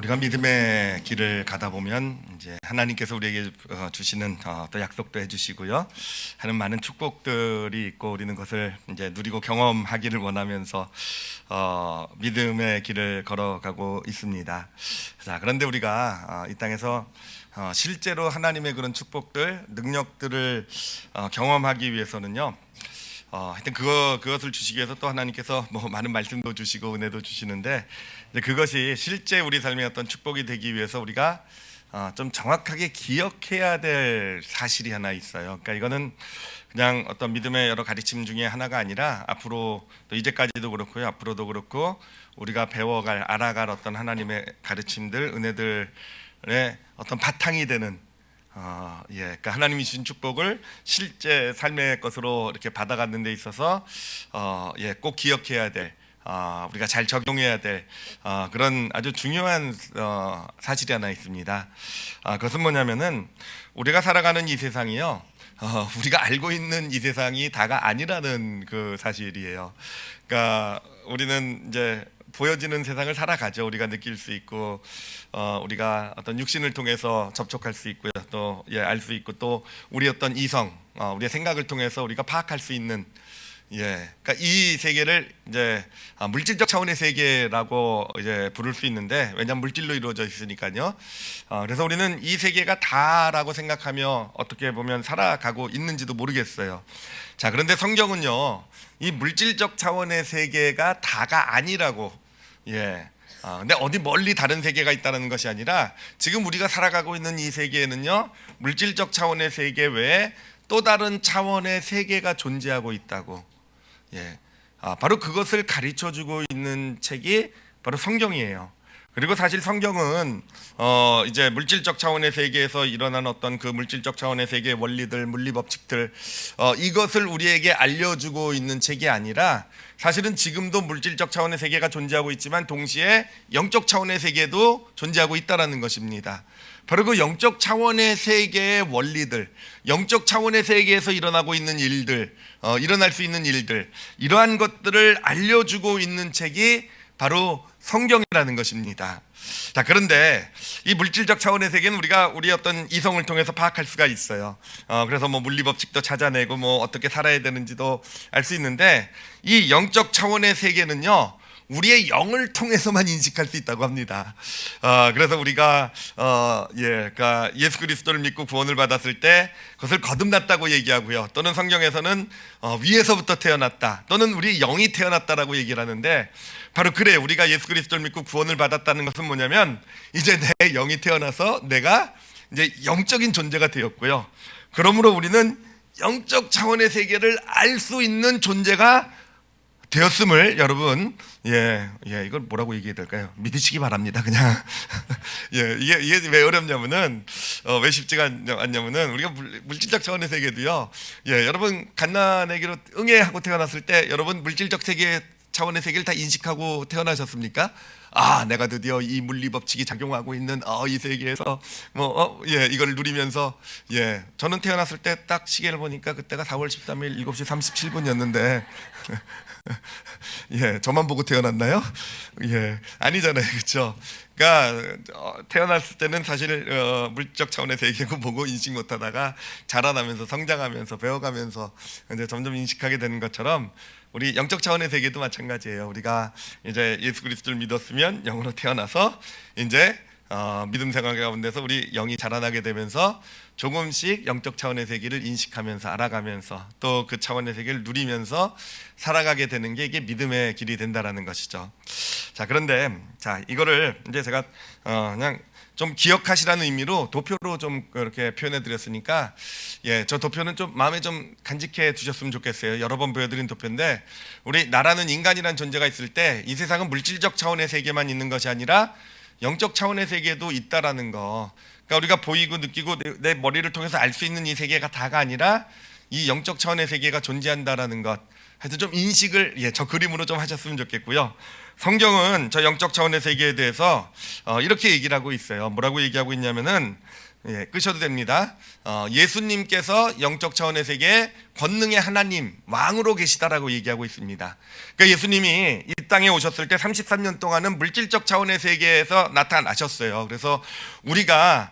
우리가 믿음의 길을 가다 보면 이제 하나님께서 우리에게 주시는 또 약속도 해주시고요, 하는 많은 축복들이 있고 우리는 그것을 이제 누리고 경험하기를 원하면서 믿음의 길을 걸어가고 있습니다. 자, 그런데 우리가 이 땅에서 실제로 하나님의 그런 축복들, 능력들을 경험하기 위해서는요, 하여튼 그것을 주시기 위해서 또 하나님께서 뭐 많은 말씀도 주시고 은혜도 주시는데, 이제 그것이 실제 우리 삶의 어떤 축복이 되기 위해서 우리가 좀 정확하게 기억해야 될 사실이 하나 있어요. 그러니까 이거는 그냥 어떤 믿음의 여러 가르침 중에 하나가 아니라 앞으로 또 이제까지도 그렇고요, 앞으로도 그렇고 우리가 배워갈, 알아갈 어떤 하나님의 가르침들, 은혜들의 어떤 바탕이 되는 그러니까 하나님이 주신 축복을 실제 삶의 것으로 이렇게 받아가는 데 있어서 꼭 기억해야 될, 우리가 잘 적용해야 될 그런 아주 중요한 사실이 하나 있습니다. 그것은 뭐냐면은 우리가 살아가는 이 세상이요, 우리가 알고 있는 이 세상이 다가 아니라는 그 사실이에요. 그러니까 우리는 이제 보여지는 세상을 살아가죠. 우리가 느낄 수 있고, 우리가 어떤 육신을 통해서 접촉할 수 있고요, 또 알 수 있고, 또 우리 어떤 이성, 우리의 생각을 통해서 우리가 파악할 수 있는, 그러니까 이 세계를 이제 물질적 차원의 세계라고 이제 부를 수 있는데, 왜냐하면 물질로 이루어져 있으니까요. 그래서 우리는 이 세계가 다라고 생각하며 어떻게 보면 살아가고 있는지도 모르겠어요. 자, 그런데 성경은요, 이 물질적 차원의 세계가 다가 아니라고, 근데 어디 멀리 다른 세계가 있다는 것이 아니라 지금 우리가 살아가고 있는 이 세계에는요, 물질적 차원의 세계 외에 또 다른 차원의 세계가 존재하고 있다고. 바로 그것을 가르쳐주고 있는 책이 바로 성경이에요. 그리고 사실 성경은 이제 물질적 차원의 세계에서 일어난 어떤 그 물질적 차원의 세계의 원리들, 물리 법칙들, 이것을 우리에게 알려주고 있는 책이 아니라, 사실은 지금도 물질적 차원의 세계가 존재하고 있지만 동시에 영적 차원의 세계도 존재하고 있다는 것입니다. 바로 그 영적 차원의 세계의 원리들, 영적 차원의 세계에서 일어나고 있는 일들, 일어날 수 있는 일들, 이러한 것들을 알려주고 있는 책이 바로 성경이라는 것입니다. 자, 그런데 이 물질적 차원의 세계는 우리 어떤 이성을 통해서 파악할 수가 있어요. 그래서 뭐 물리 법칙도 찾아내고 뭐 어떻게 살아야 되는지도 알 수 있는데, 이 영적 차원의 세계는요, 우리의 영을 통해서만 인식할 수 있다고 합니다. 그래서 우리가 그러니까 예수 그리스도를 믿고 구원을 받았을 때 그것을 거듭났다고 얘기하고요, 또는 성경에서는 위에서부터 태어났다, 또는 우리 영이 태어났다라고 얘기를 하는데, 바로 그래, 우리가 예수 그리스도를 믿고 구원을 받았다는 것은 뭐냐면 이제 내 영이 태어나서 내가 이제 영적인 존재가 되었고요, 그러므로 우리는 영적 차원의 세계를 알 수 있는 존재가 되었음을 여러분, 이걸 뭐라고 얘기해야 될까요? 믿으시기 바랍니다. 그냥 이게 왜 어렵냐면은, 왜 쉽지가 않냐면은, 우리가 물질적 차원의 세계도요, 여러분 갓난아기로 응애하고 태어났을 때 여러분 물질적 세계 차원의 세계를 다 인식하고 태어나셨습니까? 내가 드디어 이 물리 법칙이 작용하고 있는 이 세계에서 이걸 누리면서, 저는 태어났을 때 딱 시계를 보니까 그때가 4월 13일 7시 37분이었는데 저만 보고 태어났나요? 아니잖아요, 그렇죠? 그러니까 태어났을 때는 사실 물적 차원의 세계고 보고 인식 못하다가 자라나면서, 성장하면서, 배워가면서 이제 점점 인식하게 되는 것처럼, 우리 영적 차원의 세계도 마찬가지예요. 우리가 이제 예수 그리스도를 믿었으면 영으로 태어나서 이제 믿음 생활 가운데서 우리 영이 자라나게 되면서 조금씩 영적 차원의 세계를 인식하면서, 알아가면서, 또 그 차원의 세계를 누리면서 살아가게 되는 게 이게 믿음의 길이 된다라는 것이죠. 자, 그런데 이거를 이제 제가 그냥 좀 기억하시라는 의미로 도표로 좀 이렇게 표현해 드렸으니까, 저 도표는 좀 마음에 좀 간직해 두셨으면 좋겠어요. 여러 번 보여드린 도표인데, 우리 나라는 인간이라는 존재가 있을 때 이 세상은 물질적 차원의 세계만 있는 것이 아니라 영적 차원의 세계도 있다라는 거. 그러니까 우리가 보이고 느끼고 내 머리를 통해서 알 수 있는 이 세계가 다가 아니라 이 영적 차원의 세계가 존재한다라는 것, 하여튼 좀 인식을 저 그림으로 좀 하셨으면 좋겠고요. 성경은 저 영적 차원의 세계에 대해서 이렇게 얘기를 하고 있어요. 뭐라고 얘기하고 있냐면은, 예, 끄셔도 됩니다. 예수님께서 영적 차원의 세계에 권능의 하나님, 왕으로 계시다라고 얘기하고 있습니다. 그러니까 예수님이 이 땅에 오셨을 때 33년 동안은 물질적 차원의 세계에서 나타나셨어요. 그래서 우리가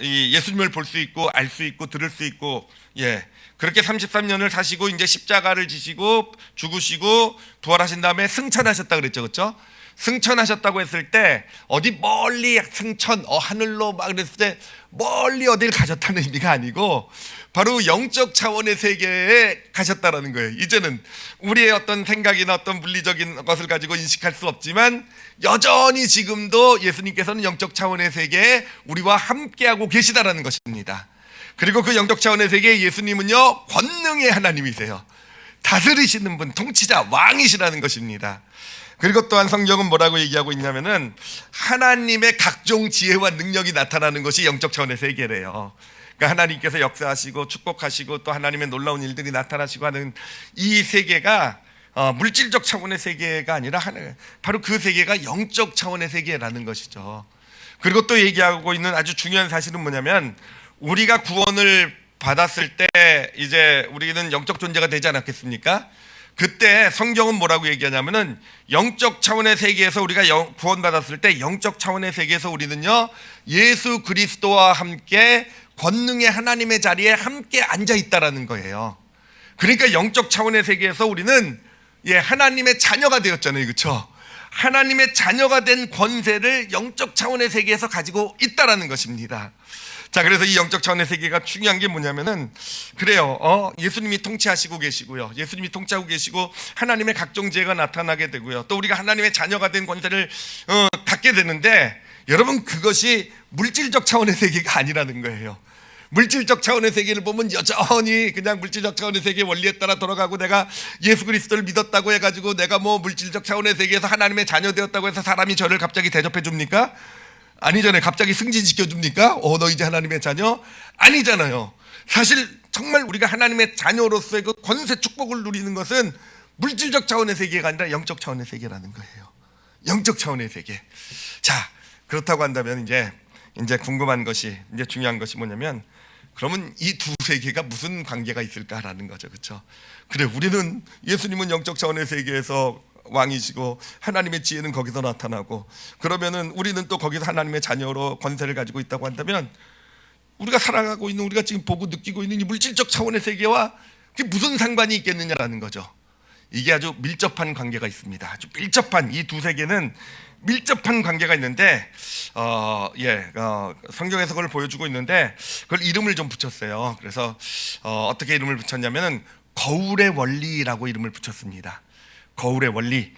이 예수님을 볼 수 있고 알 수 있고 들을 수 있고, 예, 그렇게 33년을 사시고 이제 십자가를 지시고 죽으시고 부활하신 다음에 승천하셨다 그랬죠, 그렇죠? 승천하셨다고 했을 때 어디 멀리 승천 하늘로 막 그랬을 때 멀리 어딜 가셨다는 의미가 아니고 바로 영적 차원의 세계에 가셨다라는 거예요. 이제는 우리의 어떤 생각이나 어떤 물리적인 것을 가지고 인식할 수 없지만 여전히 지금도 예수님께서는 영적 차원의 세계에 우리와 함께하고 계시다라는 것입니다. 그리고 그 영적 차원의 세계에 예수님은요, 권능의 하나님이세요. 다스리시는 분, 통치자, 왕이시라는 것입니다. 그리고 또한 성경은 뭐라고 얘기하고 있냐면은 하나님의 각종 지혜와 능력이 나타나는 것이 영적 차원의 세계래요. 그러니까 하나님께서 역사하시고 축복하시고 또 하나님의 놀라운 일들이 나타나시고 하는 이 세계가 물질적 차원의 세계가 아니라 바로 그 세계가 영적 차원의 세계라는 것이죠. 그리고 또 얘기하고 있는 아주 중요한 사실은 뭐냐면 우리가 구원을 받았을 때 이제 우리는 영적 존재가 되지 않았겠습니까? 그때 성경은 뭐라고 얘기하냐면은 영적 차원의 세계에서 우리가 구원받았을 때 영적 차원의 세계에서 우리는요, 예수 그리스도와 함께 권능의 하나님의 자리에 함께 앉아 있다라는 거예요. 그러니까 영적 차원의 세계에서 우리는 하나님의 자녀가 되었잖아요, 그렇죠? 하나님의 자녀가 된 권세를 영적 차원의 세계에서 가지고 있다라는 것입니다. 자, 그래서 이 영적 차원의 세계가 중요한 게 뭐냐면은 그래요. 예수님이 통치하시고 계시고요. 예수님이 통치하고 계시고 하나님의 각종 지혜가 나타나게 되고요. 또 우리가 하나님의 자녀가 된 권세를 갖게 되는데 여러분 그것이 물질적 차원의 세계가 아니라는 거예요. 물질적 차원의 세계를 보면 여전히 그냥 물질적 차원의 세계의 원리에 따라 돌아가고 내가 예수 그리스도를 믿었다고 해가지고 내가 뭐 물질적 차원의 세계에서 하나님의 자녀 되었다고 해서 사람이 저를 갑자기 대접해 줍니까? 아니잖아요. 갑자기 승진시켜 줍니까? 너 이제 하나님의 자녀? 아니잖아요. 사실 정말 우리가 하나님의 자녀로서의 그 권세 축복을 누리는 것은 물질적 차원의 세계가 아니라 영적 차원의 세계라는 거예요. 영적 차원의 세계. 자, 그렇다고 한다면 이제 궁금한 것이, 이제 중요한 것이 뭐냐면 그러면 이 두 세계가 무슨 관계가 있을까라는 거죠. 그렇죠? 그래, 우리는 예수님은 영적 차원의 세계에서 왕이시고 하나님의 지혜는 거기서 나타나고 그러면은 우리는 또 거기서 하나님의 자녀로 권세를 가지고 있다고 한다면 우리가 살아가고 있는, 우리가 지금 보고 느끼고 있는 이 물질적 차원의 세계와 그게 무슨 상관이 있겠느냐라는 거죠. 이게 아주 밀접한 관계가 있습니다. 아주 밀접한, 이 두 세계는 밀접한 관계가 있는데 성경에서 그걸 보여주고 있는데 그걸 이름을 좀 붙였어요. 그래서 어떻게 이름을 붙였냐면은 거울의 원리라고 이름을 붙였습니다. 거울의 원리.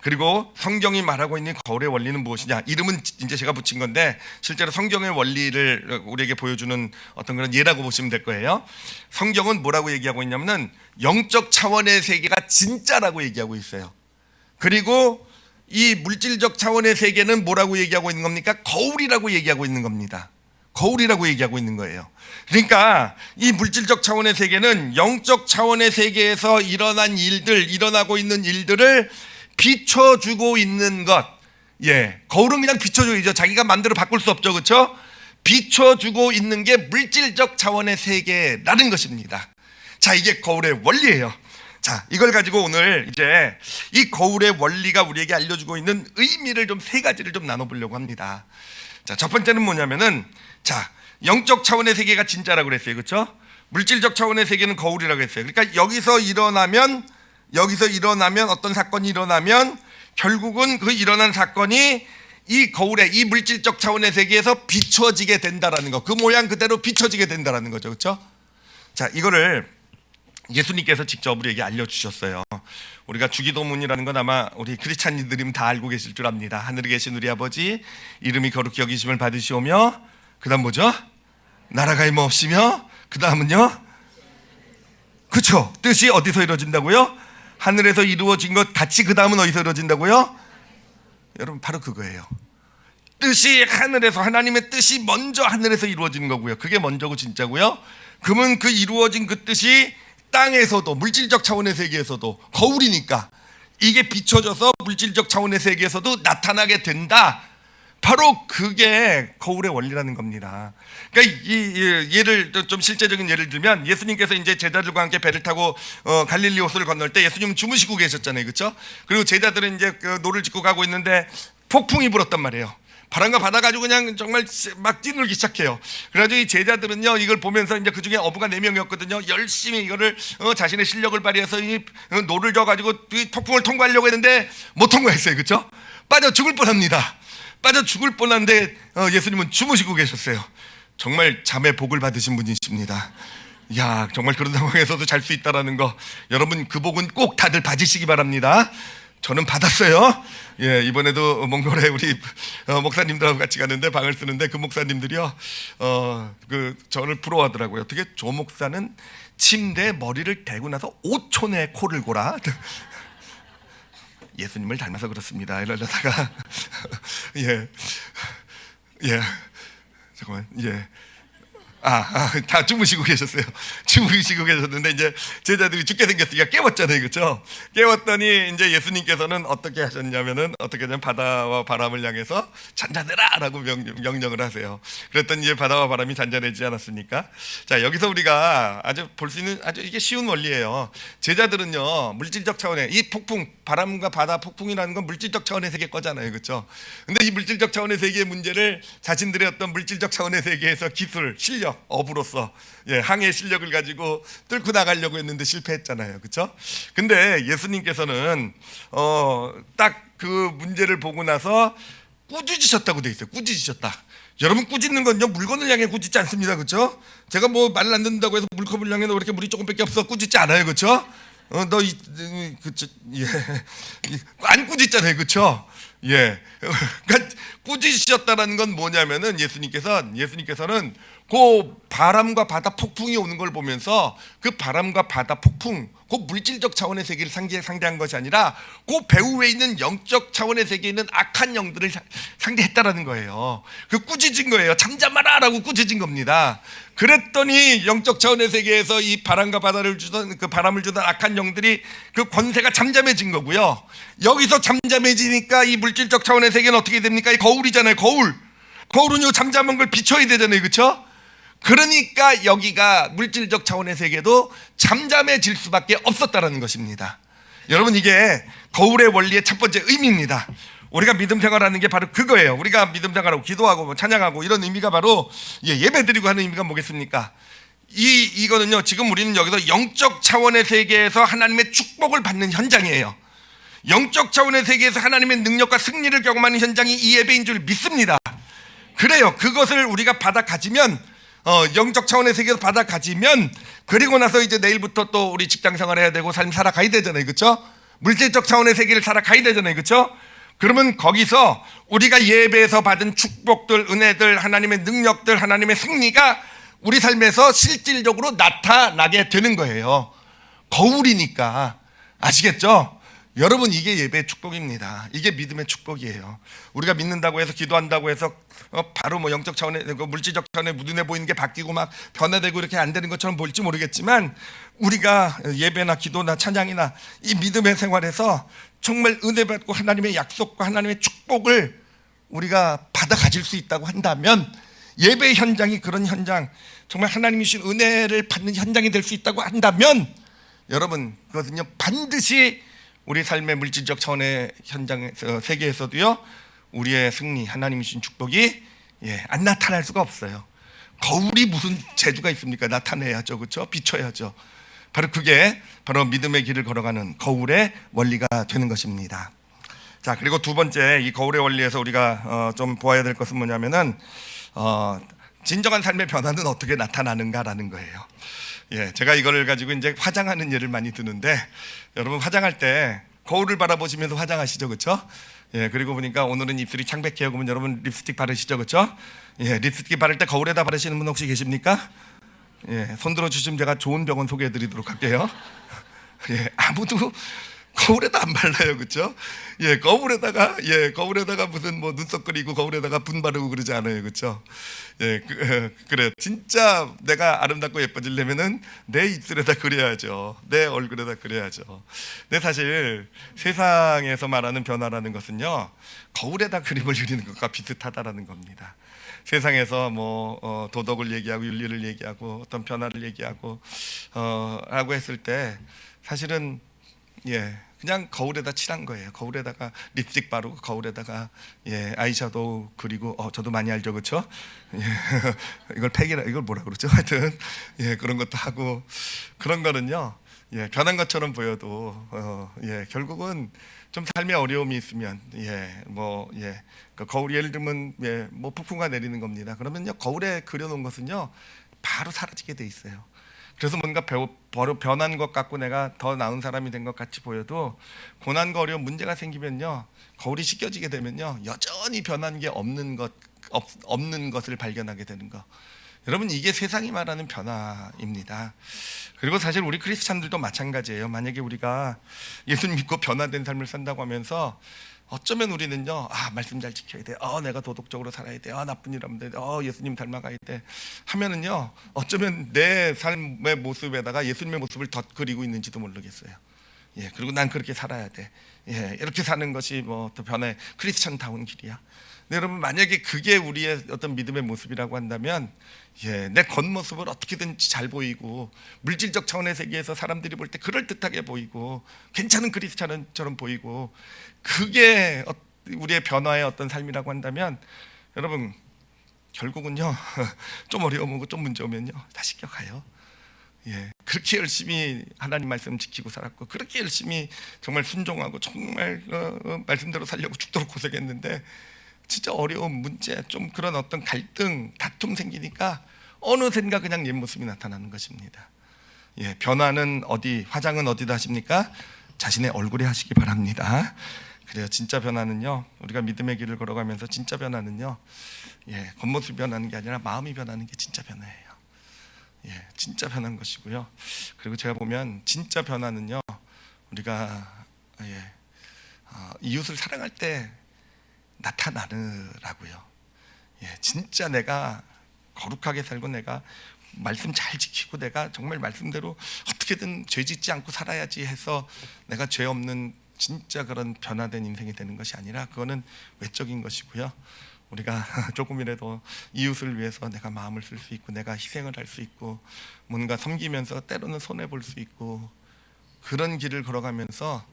그리고 성경이 말하고 있는 거울의 원리는 무엇이냐? 이름은 이제 제가 붙인 건데 실제로 성경의 원리를 우리에게 보여주는 어떤 그런 예라고 보시면 될 거예요. 성경은 뭐라고 얘기하고 있냐면은 영적 차원의 세계가 진짜라고 얘기하고 있어요. 그리고 이 물질적 차원의 세계는 뭐라고 얘기하고 있는 겁니까? 거울이라고 얘기하고 있는 겁니다. 거울이라고 얘기하고 있는 거예요. 그러니까 이 물질적 차원의 세계는 영적 차원의 세계에서 일어나고 있는 일들을 비춰주고 있는 것. 거울은 그냥 비춰줘야죠. 자기가 마음대로 바꿀 수 없죠, 그렇죠? 비춰주고 있는 게 물질적 차원의 세계라는 것입니다. 자, 이게 거울의 원리예요. 자, 이걸 가지고 오늘 이제 이 거울의 원리가 우리에게 알려주고 있는 의미를 좀 세 가지를 좀 나눠보려고 합니다. 자, 첫 번째는 뭐냐면은, 자, 영적 차원의 세계가 진짜라고 그랬어요, 그렇죠? 물질적 차원의 세계는 거울이라고 했어요. 그러니까 여기서 일어나면 어떤 사건이 일어나면 결국은 그 일어난 사건이 이 거울에, 이 물질적 차원의 세계에서 비춰지게 된다라는 거, 그 모양 그대로 비춰지게 된다라는 거죠, 그렇죠? 자, 이거를 예수님께서 직접 우리에게 알려주셨어요. 우리가 주기도문이라는 건 아마 우리 크리스찬들이면 다 알고 계실 줄 압니다. 하늘에 계신 우리 아버지, 이름이 거룩히 여기심을 받으시오며, 그 다음 뭐죠? 나라가 임하옵시며, 그 다음은요? 그쵸? 뜻이 어디서 이루어진다고요? 하늘에서 이루어진 것 같이 그 다음은 어디서 이루어진다고요? 여러분, 바로 그거예요. 뜻이 하늘에서, 하나님의 뜻이 먼저 하늘에서 이루어지는 거고요. 그게 먼저고 진짜고요. 그러면 그 이루어진 그 뜻이 땅에서도, 물질적 차원의 세계에서도, 거울이니까 이게 비춰져서 물질적 차원의 세계에서도 나타나게 된다. 바로 그게 거울의 원리라는 겁니다. 그러니까 예를 좀 실제적인 예를 들면 예수님께서 이제 제자들과 함께 배를 타고 갈릴리 호수를 건널 때 예수님은 주무시고 계셨잖아요, 그렇죠? 그리고 제자들은 이제 그 노를 짚고 가고 있는데 폭풍이 불었단 말이에요. 바람과 바다 가지고 그냥 정말 막 뛰놀기 시작해요. 그래가지고 이 제자들은요 이걸 보면서 이제 그 중에 어부가 4명이었거든요. 열심히 이거를 자신의 실력을 발휘해서 이 노를 져가지고 이 폭풍을 통과하려고 했는데 못 통과했어요, 그렇죠? 빠져 죽을 뻔합니다. 빠져 죽을 뻔한데 예수님은 주무시고 계셨어요. 정말 잠의 복을 받으신 분이십니다. 야, 정말 그런 상황에서도 잘 수 있다라는 거, 여러분 그 복은 꼭 다들 받으시기 바랍니다. 저는 받았어요. 예, 이번에도 몽골에 우리 목사님들하고 같이 갔는데 방을 쓰는데 그 목사님들이요, 그 저를 부러워하더라고요. 어떻게 조 목사는 침대에 머리를 대고 나서 5초 내에 코를 골아? 예수님을 닮아서 그렇습니다. 이러다가 예, 잠깐만, 다 주무시고 계셨어요. 주무시고 계셨는데 이제 제자들이 죽게 생겼으니까 깨웠잖아요, 그렇죠? 깨웠더니 이제 예수님께서는 어떻게 하셨냐면은 바다와 바람을 향해서 잔잔해라라고 명령을 하세요. 그랬더니 이제 바다와 바람이 잔잔해지지 않았습니까? 자, 여기서 우리가 아주 볼 수 있는 아주 이게 쉬운 원리예요. 제자들은요 물질적 차원의 이 폭풍, 바람과 바다 폭풍이라는 건 물질적 차원의 세계 거잖아요, 그렇죠? 근데 이 물질적 차원의 세계의 문제를 자신들의 어떤 물질적 차원의 세계에서 기술, 실력, 어부로서 항해 실력을 가지고 뚫고 나가려고 했는데 실패했잖아요, 그렇죠? 근데 예수님께서는 딱 그 문제를 보고 나서 꾸짖으셨다고 돼 있어요. 꾸짖으셨다. 여러분, 꾸짖는 건요 물건을 향해 꾸짖지 않습니다, 그렇죠? 제가 뭐 말 안 듣는다고 해서 물컵을 향해 너 왜 이렇게 물이 조금밖에 없어 꾸짖지 않아요, 그렇죠? 안 꾸짖잖아요, 그렇죠? 예, 그러니까 꾸짖으셨다라는 건 뭐냐면은 예수님께서는 그 바람과 바다 폭풍이 오는 걸 보면서 그 바람과 바다 폭풍, 그 물질적 차원의 세계를 상대한 것이 아니라 그 배후에 있는 영적 차원의 세계에 있는 악한 영들을 상대했다라는 거예요. 그 꾸짖은 거예요. 잠잠하라라고 꾸짖은 겁니다. 그랬더니 영적 차원의 세계에서 이 바람과 바다를 주던 그 바람을 주던 악한 영들이 그 권세가 잠잠해진 거고요. 여기서 잠잠해지니까 이 물질적 차원의 세계는 어떻게 됩니까? 이 거울이잖아요. 거울은 요 잠잠한 걸 비춰야 되잖아요, 그렇죠? 그러니까 여기가 물질적 차원의 세계도 잠잠해질 수밖에 없었다라는 것입니다. 여러분, 이게 거울의 원리의 첫 번째 의미입니다. 우리가 믿음 생활하는 게 바로 그거예요. 우리가 믿음 생활하고 기도하고 찬양하고 이런 의미가 바로 예배드리고 하는 의미가 뭐겠습니까? 이거는요, 지금 우리는 여기서 영적 차원의 세계에서 하나님의 축복을 받는 현장이에요. 영적 차원의 세계에서 하나님의 능력과 승리를 경험하는 현장이 이 예배인 줄 믿습니다. 그래요. 그것을 우리가 받아 가지면, 영적 차원의 세계에서 받아 가지면, 그리고 나서 이제 내일부터 또 우리 직장 생활해야 되고 삶 살아가야 되잖아요, 그렇죠? 물질적 차원의 세계를 살아가야 되잖아요, 그렇죠? 그러면 거기서 우리가 예배에서 받은 축복들, 은혜들, 하나님의 능력들, 하나님의 승리가 우리 삶에서 실질적으로 나타나게 되는 거예요. 거울이니까. 아시겠죠? 여러분, 이게 예배의 축복입니다. 이게 믿음의 축복이에요. 우리가 믿는다고 해서, 기도한다고 해서 바로 뭐 영적 차원의, 물질적 차원의 눈에 보이는 게 바뀌고 막 변화되고 이렇게 안 되는 것처럼 보일지 모르겠지만, 우리가 예배나 기도나 찬양이나 이 믿음의 생활에서 정말 은혜 받고 하나님의 약속과 하나님의 축복을 우리가 받아 가질 수 있다고 한다면, 예배 현장이 그런 현장, 정말 하나님이 주신 은혜를 받는 현장이 될 수 있다고 한다면, 여러분, 그것은요 반드시 우리 삶의 물질적 차원의 현장에서, 세계에서도요 우리의 승리, 하나님이 주신 축복이 안 나타날 수가 없어요. 거울이 무슨 재주가 있습니까? 나타내야죠, 그렇죠? 비춰야죠. 바로 그게 바로 믿음의 길을 걸어가는 거울의 원리가 되는 것입니다. 자, 그리고 두 번째, 이 거울의 원리에서 우리가 좀 보아야 될 것은 뭐냐면은 진정한 삶의 변화는 어떻게 나타나는가라는 거예요. 제가 이거를 가지고 이제 화장하는 예를 많이 드는데, 여러분 화장할 때 거울을 바라보시면서 화장하시죠, 그렇죠? 그리고 보니까 오늘은 입술이 창백해요. 그러면 여러분 립스틱 바르시죠, 그렇죠? 립스틱 바를 때 거울에다 바르시는 분 혹시 계십니까? 손 들어 주시면 제가 좋은 병원 소개해 드리도록 할게요. 아무도 거울에다 안 발라요, 그렇죠? 거울에다가 무슨 뭐 눈썹 그리고 거울에다가 분 바르고 그러지 않아요, 그렇죠? 그래. 진짜 내가 아름답고 예뻐지려면은 내 입술에다 그려야죠, 내 얼굴에다 그려야죠. 근데 사실 세상에서 말하는 변화라는 것은요, 거울에다 그림을 그리는 것과 비슷하다라는 겁니다. 세상에서 도덕을 얘기하고 윤리를 얘기하고 어떤 변화를 얘기하고 라고 했을 때 사실은 그냥 거울에다 칠한 거예요. 거울에다가 립스틱 바르고 거울에다가 아이섀도우 그리고 저도 많이 알죠, 그렇죠? 이걸 팩이라 이걸 뭐라 그러죠? 하여튼 그런 것도 하고 그런 거는요. 변한 것처럼 보여도 결국은 좀 삶에 어려움이 있으면 그 거울 예를 들면 뭐 폭풍과 내리는 겁니다. 그러면요 거울에 그려놓은 것은요 바로 사라지게 돼 있어요. 그래서 뭔가 바로 변한 것 같고 내가 더 나은 사람이 된 것 같이 보여도 고난과 어려운 문제가 생기면요 거울이 씻겨지게 되면요 여전히 변한 게 없는 것을 발견하게 되는 거. 여러분 이게 세상이 말하는 변화입니다. 그리고 사실 우리 크리스찬들도 마찬가지예요. 만약에 우리가 예수 믿고 변화된 삶을 산다고 하면서 어쩌면 우리는요 말씀 잘 지켜야 돼, 내가 도덕적으로 살아야 돼, 나쁜 일 하면 돼, 예수님 닮아가야 돼 하면은요 어쩌면 내 삶의 모습에다가 예수님의 모습을 덧그리고 있는지도 모르겠어요. 그리고 난 그렇게 살아야 돼, 이렇게 사는 것이 더 변화의 크리스찬다운 길이야. 근데 여러분 만약에 그게 우리의 어떤 믿음의 모습이라고 한다면 내 겉모습을 어떻게든지 잘 보이고 물질적 차원의 세계에서 사람들이 볼 때 그럴듯하게 보이고 괜찮은 크리스찬처럼 보이고 그게 우리의 변화의 어떤 삶이라고 한다면 여러분 결국은요 좀 어려우고 좀 문제 오면요 다 씻겨가요. 그렇게 열심히 하나님 말씀 지키고 살았고 그렇게 열심히 정말 순종하고 정말 말씀대로 살려고 죽도록 고생했는데 진짜 어려운 문제, 좀 그런 어떤 갈등, 다툼 생기니까 어느샌가 그냥 옛 모습이 나타나는 것입니다. 변화는 화장은 어디다 하십니까? 자신의 얼굴에 하시기 바랍니다. 그래요. 진짜 변화는요, 우리가 믿음의 길을 걸어가면서 진짜 변화는요, 겉모습이 변하는 게 아니라 마음이 변하는 게 진짜 변화예요. 진짜 변한 것이고요. 그리고 제가 보면 진짜 변화는요, 우리가 이웃을 사랑할 때 나타나느라고요. 진짜 내가 거룩하게 살고 내가 말씀 잘 지키고 내가 정말 말씀대로 어떻게든 죄 짓지 않고 살아야지 해서 내가 죄 없는 진짜 그런 변화된 인생이 되는 것이 아니라 그거는 외적인 것이고요. 우리가 조금이라도 이웃을 위해서 내가 마음을 쓸 수 있고 내가 희생을 할 수 있고 뭔가 섬기면서 때로는 손해 볼 수 있고 그런 길을 걸어가면서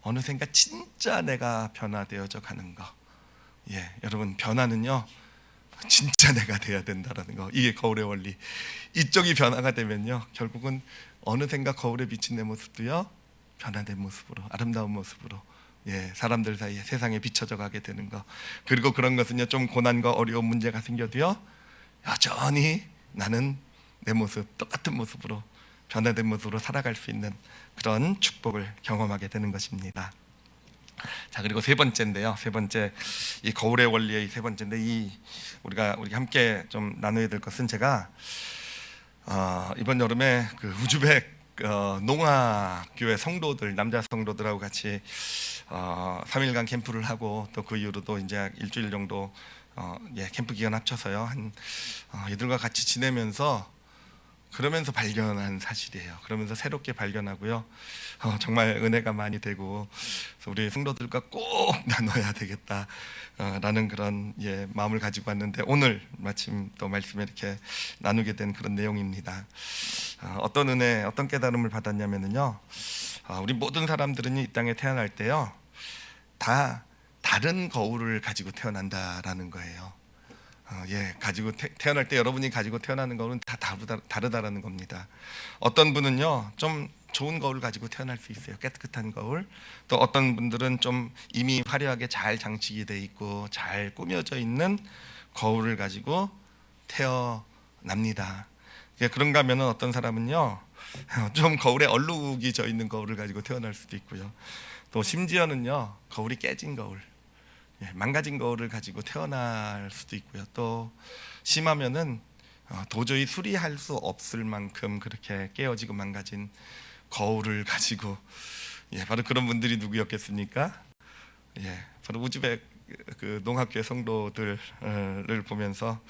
어느샌가 진짜 내가 변화되어져 가는 거. 여러분 변화는요 진짜 내가 돼야 된다라는 거. 이게 거울의 원리. 이쪽이 변화가 되면요 결국은 어느샌가 거울에 비친 내 모습도요 변화된 모습으로 아름다운 모습으로 사람들 사이에 세상에 비춰져 가게 되는 거. 그리고 그런 것은요 좀 고난과 어려운 문제가 생겨도요 여전히 나는 내 모습 똑같은 모습으로 변화된 모습으로 살아갈 수 있는 그런 축복을 경험하게 되는 것입니다. 자, 그리고 세 번째인데요. 세 번째, 이 거울의 원리의 세 번째인데 우리가 함께 좀 나눠야 될 것은 제가 이번 여름에 그 우즈벡 농아교회 성도들, 남자 성도들하고 같이 3일간 캠프를 하고 또 그 이후로도 이제 일주일 정도 캠프 기간 합쳐서요 이들과 같이 지내면서 그러면서 발견한 사실이에요. 그러면서 새롭게 발견하고요 정말 은혜가 많이 되고 우리 성도들과 꼭 나눠야 되겠다라는 그런 마음을 가지고 왔는데 오늘 마침 또 말씀에 이렇게 나누게 된 그런 내용입니다. 어떤 은혜, 어떤 깨달음을 받았냐면요 우리 모든 사람들은 이 땅에 태어날 때요 다 다른 거울을 가지고 태어난다라는 거예요. 가지고 태어날 때 여러분이 가지고 태어나는 거울은 다 다르다라는 겁니다. 어떤 분은요 좀 좋은 거울을 가지고 태어날 수 있어요. 깨끗한 거울. 또 어떤 분들은 좀 이미 화려하게 잘 장식이 돼 있고 잘 꾸며져 있는 거울을 가지고 태어납니다. 그런가 하면은 어떤 사람은요 좀 거울에 얼룩이 져 있는 거울을 가지고 태어날 수도 있고요. 또 심지어는요 거울이 깨진 거울, 망가진 거울을 가지고 태어날 수도 있고요. 또 심하면은 도저히 수리할 수 없을 만큼 그렇게 깨어지고 망가진 거울을 가지고 예, 바로 그런 분들이 누구였겠습니까? 예, 바로 우즈벡 그 농학교의 성도들을 보면서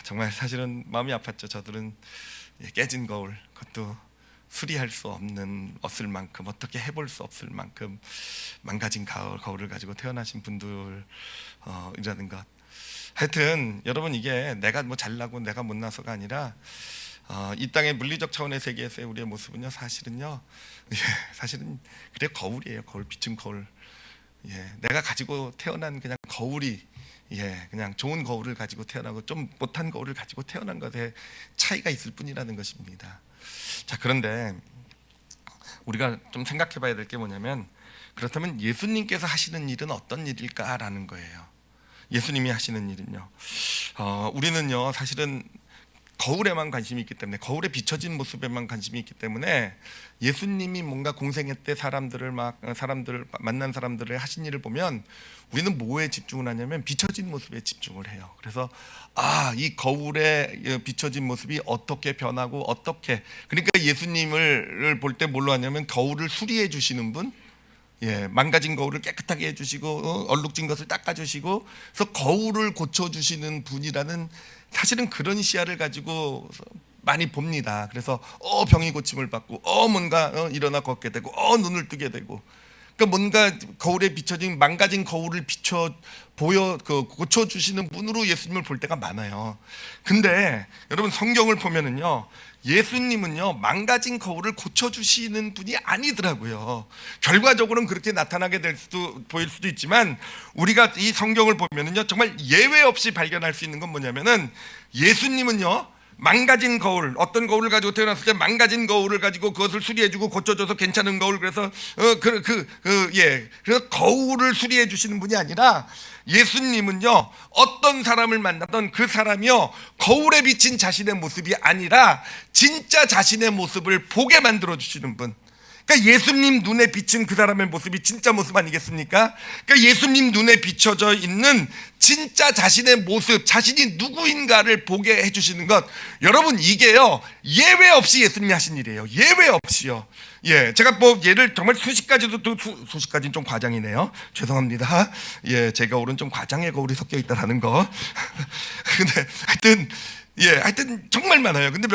정말 사실은 마음이 아팠죠. 저들은 깨진 거울, 그것도 수리할 수 없는 없을 만큼, 어떻게 해볼 수 없을 만큼 망가진 거울을 가지고 태어나신 분들이라는 것. 하여튼 여러분, 이게 내가 뭐 잘나고 내가 못나서가 아니라 이 땅의 물리적 차원의 세계에서의 우리의 모습은요, 사실은요, 사실은 그래, 거울이에요. 거울, 비춘 거울. 내가 가지고 태어난 그냥 거울이, 그냥 좋은 거울을 가지고 태어나고 좀 못한 거울을 가지고 태어난 것에 차이가 있을 뿐이라는 것입니다. 자, 그런데 우리가 좀 생각해봐야 될 게 뭐냐면, 그렇다면 예수님께서 하시는 일은 어떤 일일까라는 거예요. 예수님이 하시는 일은요, 우리는요 사실은 거울에만 관심이 있기 때문에, 거울에 비춰진 모습에만 관심이 있기 때문에, 예수님이 뭔가 공생애 때 사람들을 만난 사람들을 하신 일을 보면 우리는 뭐에 집중을 하냐면 비춰진 모습에 집중을 해요. 그래서 이 거울에 비춰진 모습이 어떻게 변하고 어떻게, 그러니까 예수님을 볼 때 뭘로 하냐면 거울을 수리해 주시는 분, 망가진 거울을 깨끗하게 해주시고 얼룩진 것을 닦아주시고, 그래서 거울을 고쳐주시는 분이라는, 사실은 그런 시야를 가지고 많이 봅니다. 그래서 병이 고침을 받고 뭔가 일어나 걷게 되고 눈을 뜨게 되고, 그러니까 뭔가 거울에 비춰진 망가진 거울을 고쳐주시는 분으로 예수님을 볼 때가 많아요. 근데 여러분, 성경을 보면은요, 예수님은요 망가진 거울을 고쳐주시는 분이 아니더라고요. 결과적으로는 그렇게 나타나게 보일 수도 있지만, 우리가 이 성경을 보면은요 정말 예외 없이 발견할 수 있는 건 뭐냐면은, 예수님은요 망가진 거울, 어떤 거울을 가지고 태어났을 때 망가진 거울을 가지고 그것을 수리해주고 고쳐줘서 괜찮은 거울, 그래서 그래서 거울을 수리해 주시는 분이 아니라, 예수님은요 어떤 사람을 만나던 그 사람이요 거울에 비친 자신의 모습이 아니라 진짜 자신의 모습을 보게 만들어 주시는 분. 그러니까 예수님 눈에 비친 그 사람의 모습이 진짜 모습 아니겠습니까? 그러니까 예수님 눈에 비춰져 있는 진짜 자신의 모습, 자신이 누구인가를 보게 해주시는 것, 여러분, 이게요 예외 없이 예수님이 하신 일이에요. 예외 없이요. 제가 뭐 예를 정말 수십 가지는 좀 과장이네요. 죄송합니다. 제 거울은 좀 과장의 거울이 섞여 있다라는 거. 근데 하여튼 정말 많아요. 근데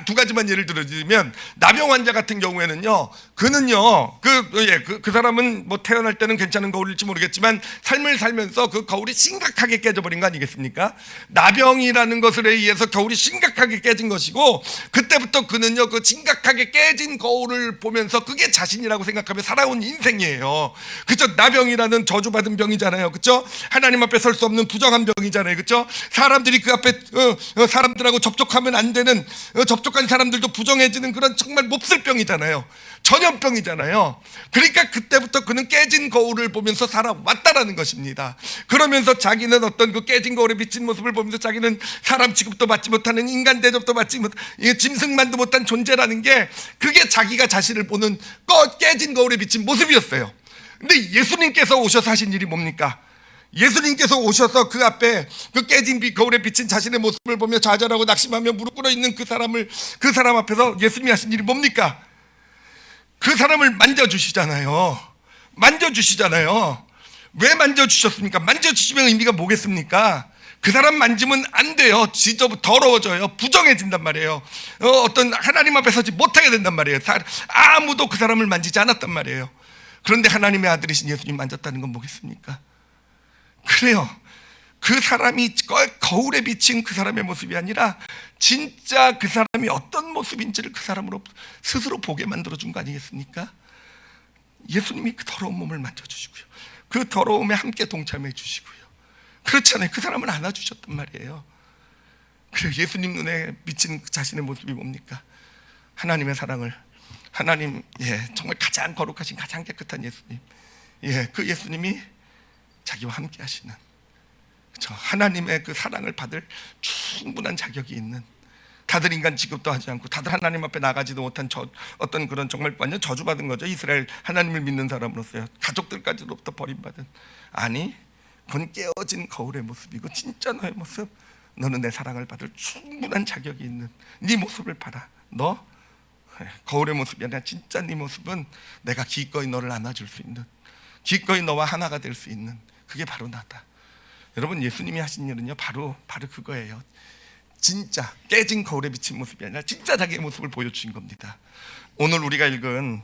두 가지만 예를 들어드리면, 나병 환자 같은 경우에는요, 그는요 그 사람은 뭐 태어날 때는 괜찮은 거울일지 모르겠지만 삶을 살면서 그 거울이 심각하게 깨져버린 거 아니겠습니까? 나병이라는 것에 의해서 거울이 심각하게 깨진 것이고, 그때부터 그는요 그 심각하게 깨진 거울을 보면서 그게 자신이라고 생각하며 살아온 인생이에요. 그렇죠? 나병이라는 저주받은 병이잖아요. 그렇죠? 하나님 앞에 설 수 없는 부정한 병이잖아요. 그렇죠? 사람들이 그 앞에 사람들하고 접촉하면 안 되는, 접촉한 사람들도 부정해지는 그런 정말 몹쓸 병이잖아요. 전염병이잖아요. 그러니까 그때부터 그는 깨진 거울을 보면서 살아왔다라는 것입니다. 그러면서 자기는 어떤 그 깨진 거울에 비친 모습을 보면서 자기는 사람 취급도 받지 못하는, 인간 대접도 받지 못한, 짐승만도 못한 존재라는 게, 그게 자기가 자신을 보는 깨진 거울에 비친 모습이었어요. 근데 예수님께서 오셔서 하신 일이 뭡니까? 예수님께서 오셔서 그 앞에 그 깨진 거울에 비친 자신의 모습을 보며 좌절하고 낙심하며 무릎 꿇어 있는 그 사람 앞에서 예수님이 하신 일이 뭡니까? 그 사람을 만져주시잖아요. 왜 만져주셨습니까? 만져주시면 의미가 뭐겠습니까? 그 사람 만지면 안 돼요. 진짜 더러워져요. 부정해진단 말이에요. 어떤 하나님 앞에 서지 못하게 된단 말이에요. 아무도 그 사람을 만지지 않았단 말이에요. 그런데 하나님의 아들이신 예수님 만졌다는 건 뭐겠습니까? 그래요. 그 사람이 거울에 비친 그 사람의 모습이 아니라 진짜 그 사람이 어떤 모습인지를 그 사람으로 스스로 보게 만들어준 거 아니겠습니까? 예수님이 그 더러운 몸을 만져주시고요, 그 더러움에 함께 동참해 주시고요, 그렇잖아요. 그 사람을 안아주셨단 말이에요. 그래서 예수님 눈에 비친 자신의 모습이 뭡니까? 하나님의 사랑을, 하나님, 정말 가장 거룩하신, 가장 깨끗한 예수님, 그 예수님이 자기와 함께 하시는, 그렇죠? 하나님의 그 사랑을 받을 충분한 자격이 있는, 다들 인간 취급도 하지 않고 다들 하나님 앞에 나가지도 못한 어떤 그런 정말 완전 저주받은 거죠. 이스라엘 하나님을 믿는 사람으로서요. 가족들까지로부터 버림받은, 아니, 그건 깨어진 거울의 모습이고 진짜 너의 모습, 너는 내 사랑을 받을 충분한 자격이 있는 네 모습을 봐라. 너 거울의 모습이 아니라 진짜 네 모습은 내가 기꺼이 너를 안아줄 수 있는, 기꺼이 너와 하나가 될 수 있는, 그게 바로 나다. 여러분, 예수님이 하신 일은요 바로 그거예요. 진짜 깨진 거울에 비친 모습이 아니라 진짜 자기의 모습을 보여주신 겁니다. 오늘 우리가 읽은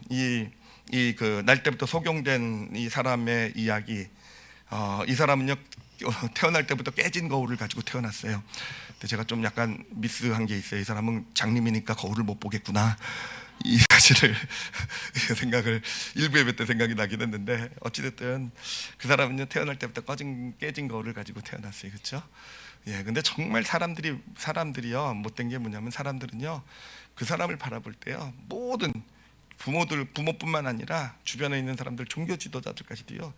그 날 때부터 소경된 이 사람의 이야기, 이 사람은요 태어날 때부터 깨진 거울을 가지고 태어났어요. 근데 제가 좀 약간 미스한 게 있어요. 이 사람은 장님이니까 거울을 못 보겠구나, 이 사실을 생각을 일부 예배 때 생각이 나긴 했는데, 어찌됐든 그 사람은요 태어날 때부터 깨진 거울을 가지고 태어났어요. 그렇죠? 예, 근데 정말 사람들이요 못된 게 뭐냐면, 사람들은요 그 사람을 바라볼 때요 모든 부모뿐만 아니라 주변에 있는 사람들, 종교 지도자들까지도요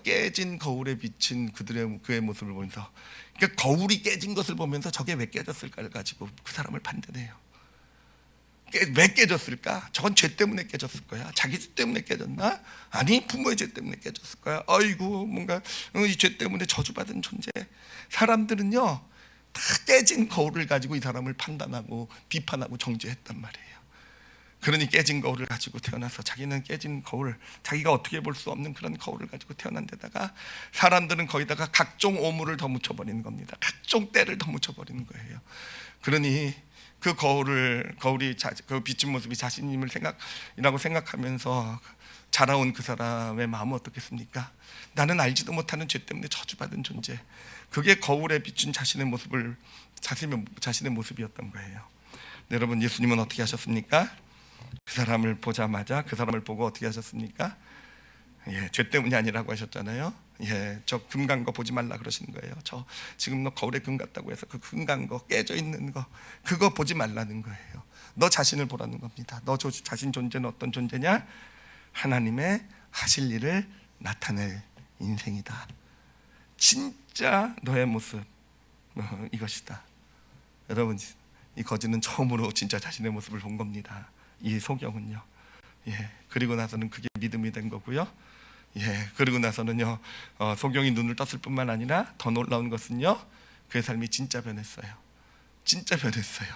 깨진 거울에 비친 그의 모습을 보면서, 그러니까 거울이 깨진 것을 보면서 저게 왜 깨졌을까를 가지고 그 사람을 판단해요. 왜 깨졌을까? 저건 죄 때문에 깨졌을 거야. 자기 죄 때문에 깨졌나? 아니, 부모의 죄 때문에 깨졌을 거야. 아이고, 뭔가 이 죄 때문에 저주받은 존재. 사람들은요 다 깨진 거울을 가지고 이 사람을 판단하고 비판하고 정죄했단 말이에요. 그러니 깨진 거울을 가지고 태어나서 자기는 깨진 거울, 자기가 어떻게 볼 수 없는 그런 거울을 가지고 태어난 데다가 사람들은 거기다가 각종 오물을 더 묻혀버리는 겁니다. 각종 때를 더 묻혀버리는 거예요. 그러니 그 거울이 그 비친 모습이 자신임을 생각하면서 자라온 그 사람의 마음은 어떻겠습니까? 나는 알지도 못하는 죄 때문에 저주받은 존재. 그게 거울에 비춘 자신의 모습이었던 거예요. 여러분, 예수님은 어떻게 하셨습니까? 그 사람을 보자마자 그 사람을 보고 어떻게 하셨습니까? 예, 죄 때문이 아니라고 하셨잖아요. 예, 저 금 간 거 보지 말라 그러시는 거예요. 저 지금 너 거울에 금 같다고 해서 그 금 간 거, 깨져 있는 거, 그거 보지 말라는 거예요. 너 자신을 보라는 겁니다. 너 자신 존재는 어떤 존재냐? 하나님의 하실 일을 나타낼 인생이다. 진짜 너의 모습, 이것이다. 여러분, 이 거지는 처음으로 진짜 자신의 모습을 본 겁니다. 이 소경은요. 예, 그리고 나서는 그게 믿음이 된 거고요. 예, 그리고 나서는요 소경이 눈을 떴을 뿐만 아니라 더 놀라운 것은요, 그의 삶이 진짜 변했어요. 진짜 변했어요.